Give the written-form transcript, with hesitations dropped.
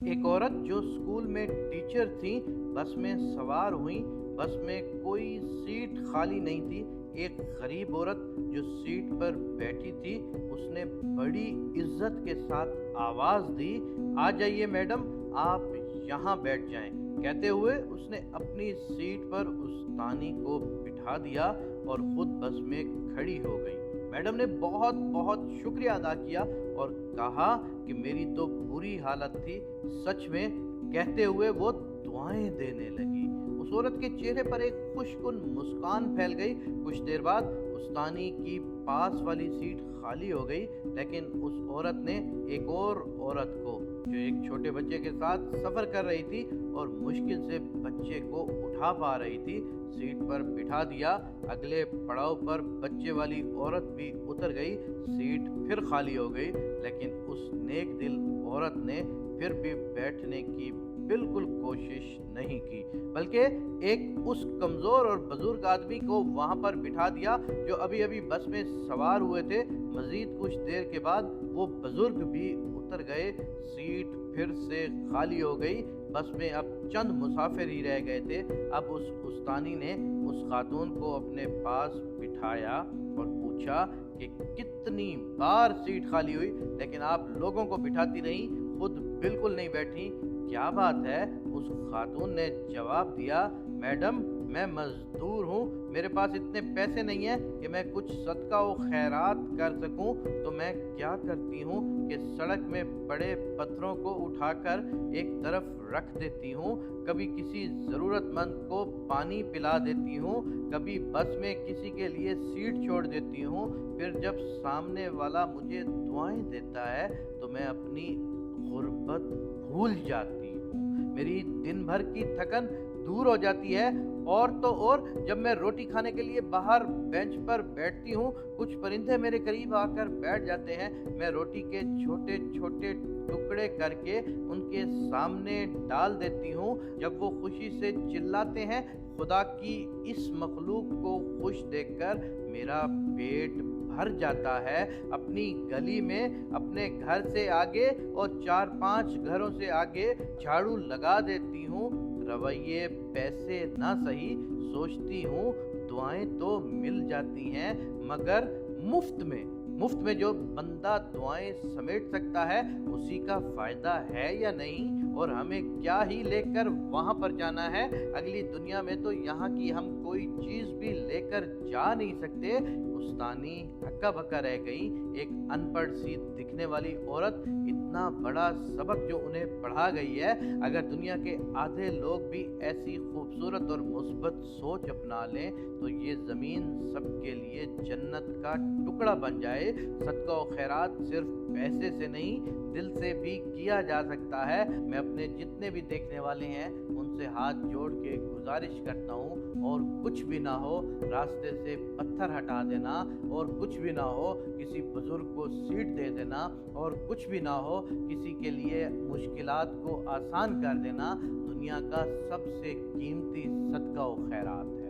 ایک عورت جو اسکول میں ٹیچر تھیں بس میں سوار ہوئیں۔ بس میں کوئی سیٹ خالی نہیں تھی۔ ایک غریب عورت جو سیٹ پر بیٹھی تھی اس نے بڑی عزت کے ساتھ آواز دی، آ جائیے میڈم، آپ یہاں بیٹھ جائیں۔ کہتے ہوئے اس نے اپنی سیٹ پر استانی کو بٹھا دیا اور خود بس میں کھڑی ہو گئی۔ میڈم نے بہت بہت شکریہ ادا کیا اور کہا کہ میری تو بری حالت تھی، سچ میں۔ کہتے ہوئے وہ دعائیں دینے لگی۔ اس عورت کے چہرے پر ایک خوش کن مسکان پھیل گئی۔ کچھ دیر بعد استانی کی پاس والی سیٹ خالی ہو گئی، لیکن اس عورت نے ایک اور عورت کو جو ایک چھوٹے بچے کے ساتھ سفر کر رہی تھی اور مشکل سے بچے کو اٹھا پا رہی تھی، سیٹ پر بٹھا دیا۔ اگلے پڑاؤ پر بچے والی عورت بھی اتر گئی، سیٹ پھر خالی ہو گئی، لیکن اس نیک دل عورت نے پھر بھی بیٹھنے کی بالکل کوشش نہیں کی، بلکہ ایک اس کمزور اور بزرگ آدمی کو وہاں پر بٹھا دیا جو ابھی ابھی بس میں سوار ہوئے تھے۔ مزید کچھ دیر کے بعد وہ بزرگ بھی اتر گئے، سیٹ پھر سے خالی ہو گئی۔ بس میں اب چند مسافر ہی رہ گئے تھے۔ اب اس استانی نے اس خاتون کو اپنے پاس بٹھایا اور پوچھا کہ کتنی بار سیٹ خالی ہوئی لیکن آپ لوگوں کو بٹھاتی رہیں، خود بالکل نہیں بیٹھی، کیا بات ہے؟ اس خاتون نے جواب دیا، میڈم میں مزدور ہوں، میرے پاس اتنے پیسے نہیں ہیں کہ میں کچھ صدقہ و خیرات کر سکوں، تو میں کیا کرتی ہوں کہ سڑک میں پڑے پتھروں کو اٹھا کر ایک طرف رکھ دیتی ہوں، کبھی کسی ضرورت مند کو پانی پلا دیتی ہوں، کبھی بس میں کسی کے لیے سیٹ چھوڑ دیتی ہوں، پھر جب سامنے والا مجھے دعائیں دیتا ہے تو میں اپنی غربت بھول جاتی ہوں، میری دن بھر کی تھکن دور ہو جاتی ہے۔ اور تو اور جب میں روٹی کھانے کے لیے باہر بینچ پر بیٹھتی ہوں، کچھ پرندے میرے قریب آ کر بیٹھ جاتے ہیں، میں روٹی کے چھوٹے چھوٹے ٹکڑے کر کے ان کے سامنے ڈال دیتی ہوں، جب وہ خوشی سے چلاتے ہیں۔ خدا کی اس مخلوق کو خوش دیکھ کر میرا پیٹ بھر جاتا ہے۔ اپنی گلی میں اپنے گھر سے آگے اور 4-5 گھروں سے آگے جھاڑو لگا دیتی ہوں، رویے پیسے نہ سہی، سوچتی ہوں دعائیں تو مل جاتی ہیں مگر مفت میں جو بندہ دعائیں سمیٹ سکتا ہے اسی کا فائدہ ہے یا نہیں؟ اور ہمیں کیا ہی لے کر وہاں پر جانا ہے؟ اگلی دنیا میں تو یہاں کی ہم کوئی چیز بھی لے کر جا نہیں سکتے۔ استانی ہکا بکا رہ گئی۔ ایک ان پڑھ سی دکھنے والی عورت اتنا بڑا سبق جو انہیں پڑھا گئی ہے، اگر دنیا کے آدھے لوگ بھی ایسی خوبصورت اور مثبت سوچ اپنا لیں تو یہ زمین سب کے لیے جنت کا ٹکڑا بن جائے۔ صدقہ و خیرات صرف پیسے سے نہیں، دل سے بھی کیا جا سکتا ہے۔ میں اپنے جتنے بھی دیکھنے والے ہیں ان سے ہاتھ جوڑ کے گزارش کرتا ہوں، اور کچھ بھی نہ ہو راستے سے پتھر ہٹا دینا، اور کچھ بھی نہ ہو کسی بزرگ کو سیٹ دے دینا، اور کچھ بھی نہ ہو کسی کے لیے مشکلات کو آسان کر دینا، دنیا کا سب سے قیمتی صدقہ و خیرات ہے۔